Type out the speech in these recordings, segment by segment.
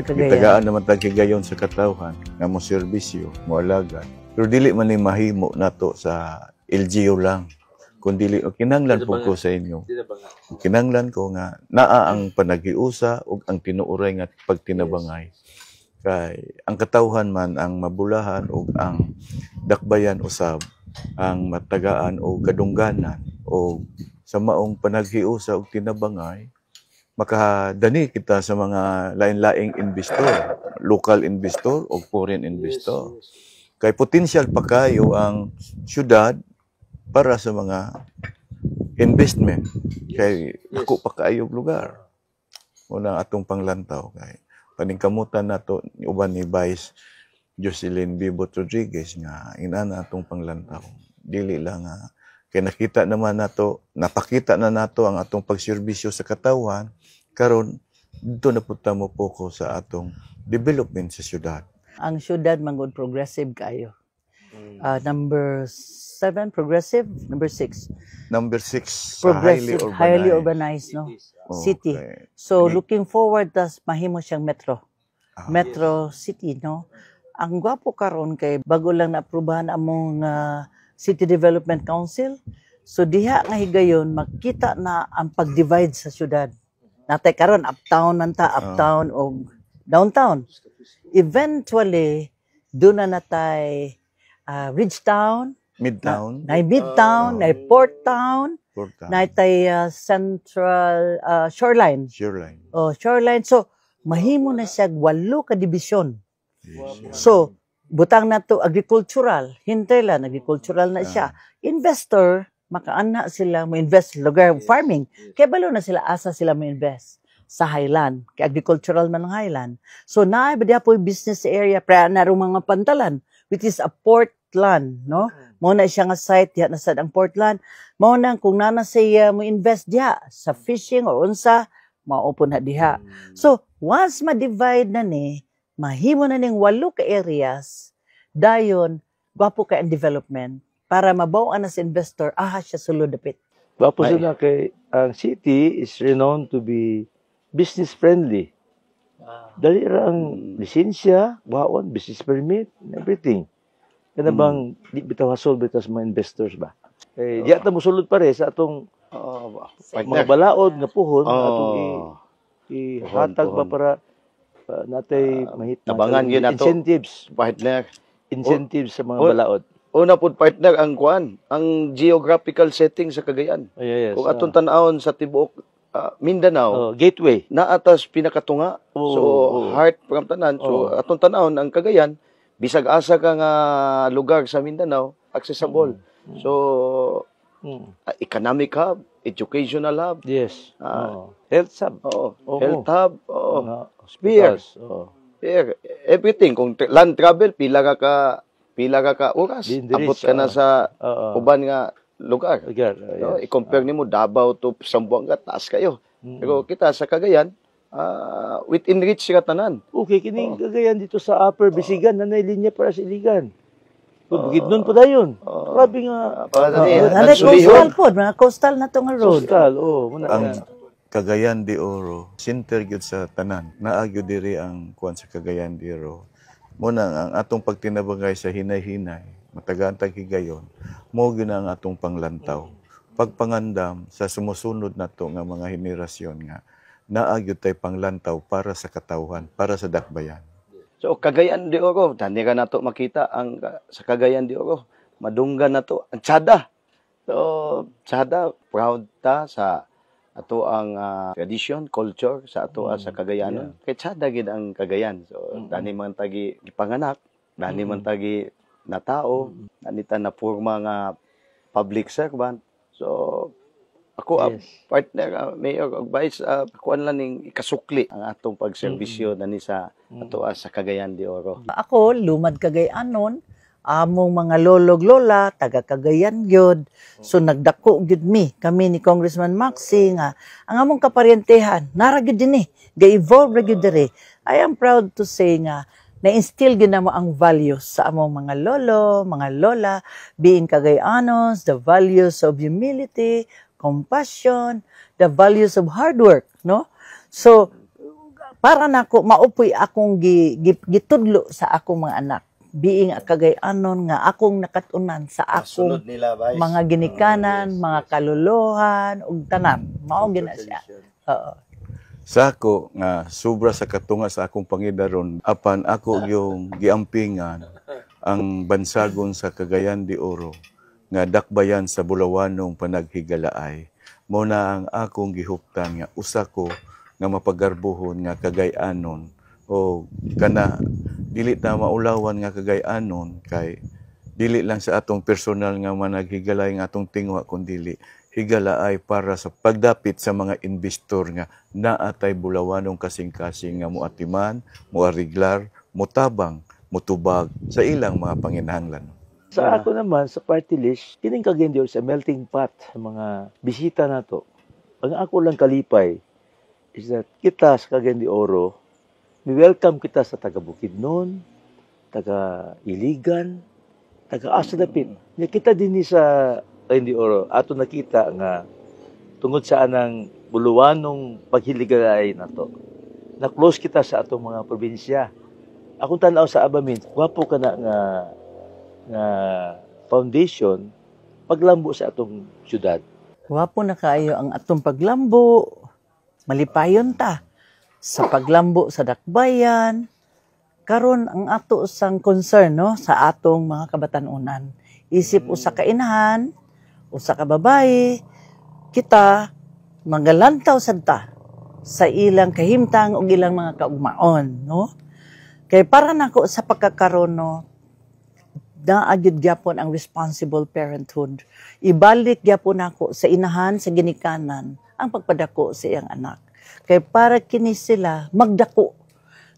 Cagayan. Itagaan naman tag higayon sa katawhan nga mo serbisyo, mo alagad. Pero dili man ni mahimo nato sa LGU lang. Kundi kinanglan po ko sa inyo. Kinanglan ko nga naa ang panagiusa ug ang tinuoray nga pagtinabangay. Kay ang katawhan man ang mabulahan ug ang dakbayan usab ang matagaan o kadungganan o sa maong panaghiusa ug tinabangay makadani kita sa mga lain-laing investor, local investor o foreign investor. Kay potential pa kayo ang syudad para sa mga investment. Kay ako pa kaayog lugar. Una atong panglantaw kay paningkamutan nato uban ni Vice Jocelyn Bibot Rodriguez nga inana atong panglantaw. Dili lang kay nakita naman nato, napakita na nato ang atong pagserbisyo sa katawhan karon dito na punta mo poko sa atong development sa syudad. Ang syudad manggod progressive kayo. Number 7 progressive, number 6 Number 6 progressive, highly urbanized no city. So looking forward tas mahimo siyang metro. Metro city no. Ang gwapo karon kay bago lang naaprubahan among City Development Council. So diha nga higayon makita na ang pag-divide sa syudad. Natay karon uptown man ta, uptown o downtown. Eventually doon na natay Ridgetown, Midtown, na Midtown, na Port Town, na tay Central Shoreline. Oh, Shoreline. So mahimo na siya 8 ka dibisyon. So butang na to agricultural, hintay lang agricultural na siya. Investor makaana sila mo invest lugar farming. Kaya balo na sila asa sila mo invest sa highland, kay agricultural man ang highland. So na ba po business area para na mga pantalan which is a portland, no? Mao na siya nga site diha na sad ang Portland. Mao nang kung nana siya mo invest diha sa fishing o unsa, mao po na diha. So once ma-divide na ni, mahimo na ning 8 ka areas, dayon gwapo kay ang development para mabaw-an na sa investor, siya sulod dapit. Gwapo sila kay ang city is renowned to be business friendly. Dali ra ang lisensya, baon, business permit, and everything. Kana bang di bitaw hasol bitaw sa mga investors ba? Eh diya ta mosulod pare sa atong mga balaod nga puhon atong ihatag ba para natay tabangan gyud nato incentives, partner, incentives sa mga balaod. Una pud partner ang kuan, ang geographical setting sa Cagayan. Yes, kung atong tan-awon sa tibuok Mindanao, gateway na atas pinakatunga. Heart from tanan. So atong tan-awon ang Cagayan bisag asa ka nga lugar sa Mindanao accessible. So economic hub, educational hub, yes, health hub, health hub, spears, everything. Kung land travel, pila ka oras, abot ka na sa uban nga lugar. I-compare nimo Davao to Zamboanga, taas kayo. Pero kita sa Cagayan, within reach ka tanan. Okay, kining Cagayan dito sa Upper Bisigan, nanay linya para sa Iligan. Bukidnon po dayon. Grabe nga. Coastal po, mga coastal na to nga road. Coastal, ang Cagayan de Oro, center gyud sa tanan. Naagyo diri ang kuan sa Cagayan de Oro. Muna ang atong pagtinabangay sa hinay-hinay, matagaan tag higayon, mo gyud ang atong panglantaw. Pagpangandam sa sumusunod nato nga mga henerasyon nga naagyo tay panglantaw para sa katawhan, para sa dakbayan. So Cagayan de Oro, dani ka nato makita ang sa Cagayan de Oro, madunggan nato ang Tsada. So Tsada proud ta sa ato ang tradition, culture sa ato sa Cagayanon. Kay Tsada gid ang Cagayan. So dani man tagi gipanganak, dani man tagi natao, dani ta na porma nga public servant. So ako partner mayor og vice kuan lang ning ikasukli ang atong pagserbisyo nani sa ato sa Cagayan de Oro. Ako lumad Cagayanon, among mga lolog lola taga Cagayan gyud. So nagdako gyud kami ni Congressman Maxi nga ang among kaparyentehan nara gyud dinhi, ga-evolve ra gyud diri. I am proud to say nga na-instill gyud namo ang values sa among mga lolo, mga lola, being Cagayanos, the values of humility, compassion, the values of hard work, no? So para nako maupoy akong gitudlo sa akong mga anak. Being a Cagayanon nga akong nakatunan sa akong mga ginikanan, mga kaluluhan, ug tanan. Mao gina siya. Oo. Sa ako nga sobra sa katunga sa akong pangidaron apan ako yung giampingan ang bansagon sa Cagayan de Oro nga dakbayan sa Bulawanong panaghigalaay. Mo na ang akong gihuptan nga usa ko nga mapagarbuhon nga Cagayanon o kana dili ta maulawan nga Cagayanon kay dili lang sa atong personal nga managhigalay nga atong tingwa kundi higalaay para sa pagdapit sa mga investor nga naatay Bulawanong kasing-kasing nga muatiman, muariglar, mutabang, mutubag sa ilang mga panginahanglan. Sa ako naman, sa party list, kining Cagayan de Oro sa melting pot sa mga bisita nato. Ang ako lang kalipay is that kita sa Cagayan de Oro, welcome kita sa taga Bukidnon, taga Iligan, taga Asa Dapit. Kita din ni sa Cagayan de Oro, ato nakita nga tungod sa anang Bulawanong paghiligay nato. Na close kita sa atong mga probinsya. Akong tanaw sa Abamin, gwapo ka na nga foundation paglambo sa atong syudad. Wapo na kaayo ang atong paglambo. Malipayon ta sa paglambo sa dakbayan. Karon ang ato sang concern no sa atong mga kabatanunan. Isip usa ka inahan, usa ka babae, kita magalantaw sad ta sa ilang kahimtang ug ilang mga kaugmaon, no? Kay para nako sa pagkakaroon no, naagid gyapon ang responsible parenthood. Ibalik gyapon nako sa inahan sa ginikanan ang pagpadako sa iyang anak. Kay para kini sila magdako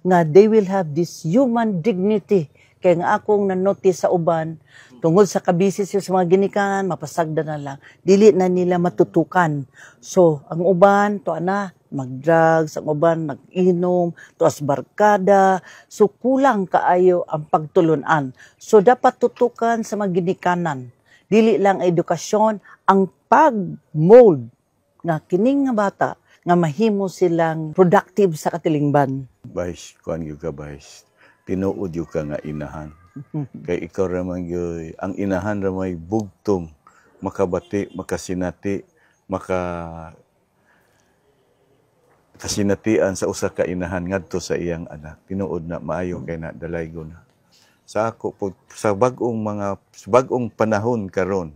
nga they will have this human dignity. Kay nga akong nanotice sa uban tungod sa kabisi sila sa mga ginikanan, mapasagda na lang. Dili na nila matutukan. So, ang uban, to ana, mag-drugs, ang uban, nag-inom, tuas barkada. So, kulang kaayo ang pagtulunan. So, dapat tutukan sa mga ginikanan. Dili lang edukasyon, ang pag-mold nga kining nga bata nga mahimo silang productive sa katilingban. Vice, kuan gyud ka vice. Tinuod yung ka nga inahan. Kay ikaw ramang yoy, ang inahan ramay bugtong, makabati, makasinati, kasinatian sa usa ka inahan ngadto sa iyang anak. Tinuod na maayo kay na dalaygo na. Sa ako po, sa bagong panahon karon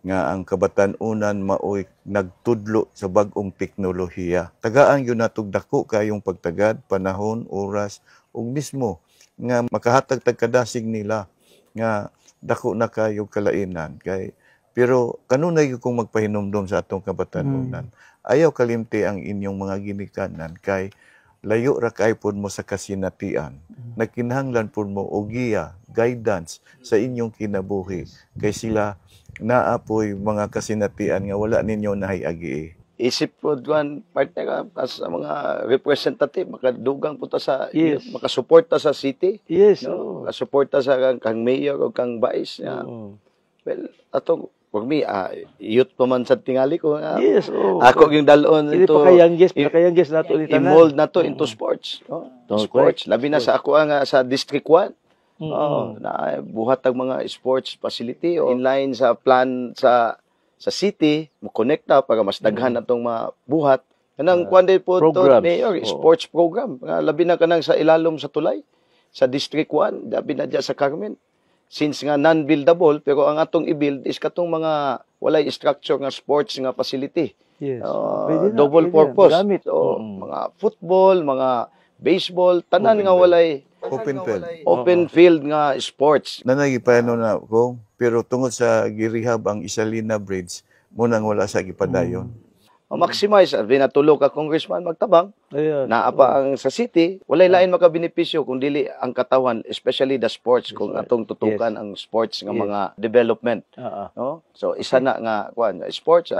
nga ang kabatan-unan maoy nagtudlo sa bagong teknolohiya. Tagaan yun natog dako kayong pagtagad, panahon, oras, ug mismo nga makahatag tagkadasig nila nga dako na kayo kalainan kay pero kanunay kung magpahinomdom sa atong kabatanunan ayaw kalimti ang inyong mga ginikanan kay layo ra kay pod mo sa kasinatian nagkinahanglan pod mo og giya guidance sa inyong kinabuhi kay sila naapoy mga kasinatian nga wala ninyo nahiagi. Isip po duan partner ka sa mga representative makadugang po ta sa makasuporta sa city. Yes. No? Makasuporta sa kang mayor o kang vice. Well, atong for me youth pa man sa tingali ko. Yes. Ako yung dalon ito pinakayanggest nato ni tanan. Involved nato into sports. No? Sports. Labi na sa ako nga sa District 1. Na buhat ang mga sports facility inline sa plan sa city, mo connecta para mas daghan atong mabuhat. Kanang kuande po to mayor sports program. Labi na kanang sa ilalom sa tulay sa District 1, labi na dyan sa Carmen. Since nga non-buildable, pero ang atong i-build is katong mga walay structure nga sports nga facility. Yes. Double purpose. Mga football, mga baseball, tanan nga walay open field nga sports. Nanagipano na ko, pero tungod sa girehab ang Isalina Bridge, munang wala sa gipadayon. Maximize, binatulog ka congressman magtabang, naapa ang sa city, walay lain makabenepisyo kung dili ang katawan, especially the sports, kung atong tutukan ang sports nga mga development. No? So, isa na nga, sports,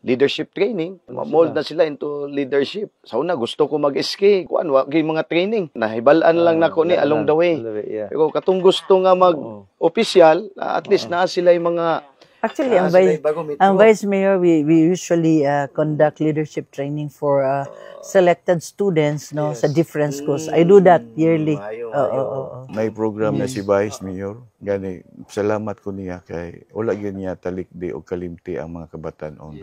leadership training, mold na sila into leadership. Sa una, gusto ko mag-ski, wagi mga training. Nahibalaan lang nako ni along the way. Pero katong gusto nga mag-opisyal, at least na sila yung mga Actually, ang Vice Mayor, we usually conduct leadership training for selected students no sa different schools. I do that yearly. May program na si Vice Mayor. Gani, salamat ko niya kay wala gyud niya talikdi o kalimti ang mga kabatan-on.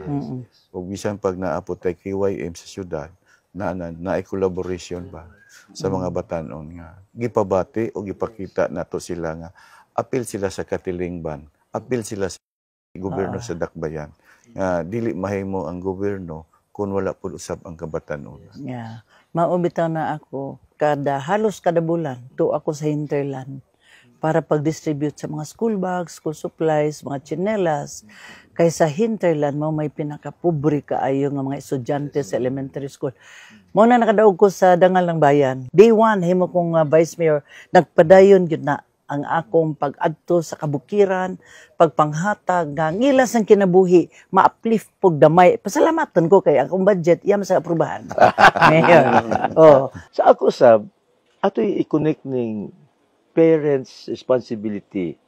Ug bisan pag naapot tay KYM sa syudad, naay collaboration ba sa mga batan-on nga gipabati o gipakita nato sila nga apil sila sa katilingban, apil sila sa gobyerno sa dakbayan. Dili mahimo ang gobyerno kung wala pud usab ang kabatan-on. Yeah. Maubitaw na ako halos kada bulan to ako sa hinterland para pag-distribute sa mga school bags, school supplies, mga tsinelas. Kay sa hinterland mo may pinakapobre kaayo nga mga estudyante sa elementary school. Mao na nakadaog ko sa dangal ng bayan. Day 1 himo kong Vice Mayor nagpadayon gyud na ang akong pag-adto sa kabukiran, pagpanghatag, ngilas ang kinabuhi, ma-uplift pog damay. Pasalamatan ko kay akong budget, iyam sa aprubahan. Ngayon, Sa ako sab, ato'y i-connect ning parents' responsibility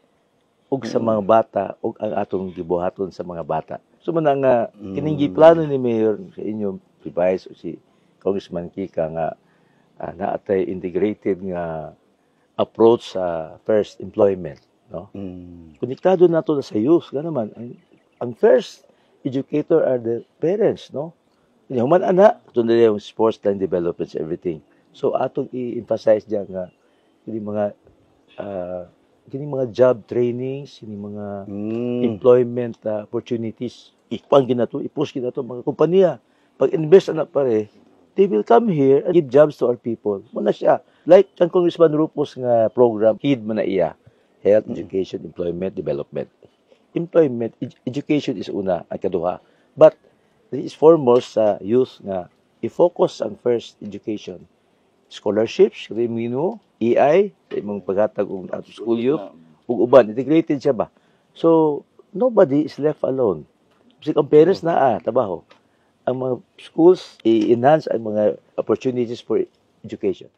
ug sa mga bata ug ang atong gibuhaton sa mga bata. So man nga kining giplano ni Mayor sa inyo si Vice o si Congressman Kika nga naatay integrated nga approach sa first employment, no? Konektado nato na sa youth, naman ang first educator are the parents, no? Human ana, tunda yung sports line developments, everything. So atong i-emphasize diyan nga kini mga job trainings, kini mga employment opportunities. Ipang ginato, i-push ginato mga kompanya. Pag invest na pare, they will come here and give jobs to our people. Muna siya. Like ang Congressman Rupos nga program, HEED man na iya. Health, Education, Employment, Development. Employment, education is una, ang kaduha. But, this is foremost sa youth nga i-focus ang first education. Scholarships, Remino, EI, imong paghatag og ato school youth, ug uban, integrated siya ba? So, nobody is left alone. Kasi ang parents na trabaho. Ang mga schools, i-enhance ang mga opportunities for education.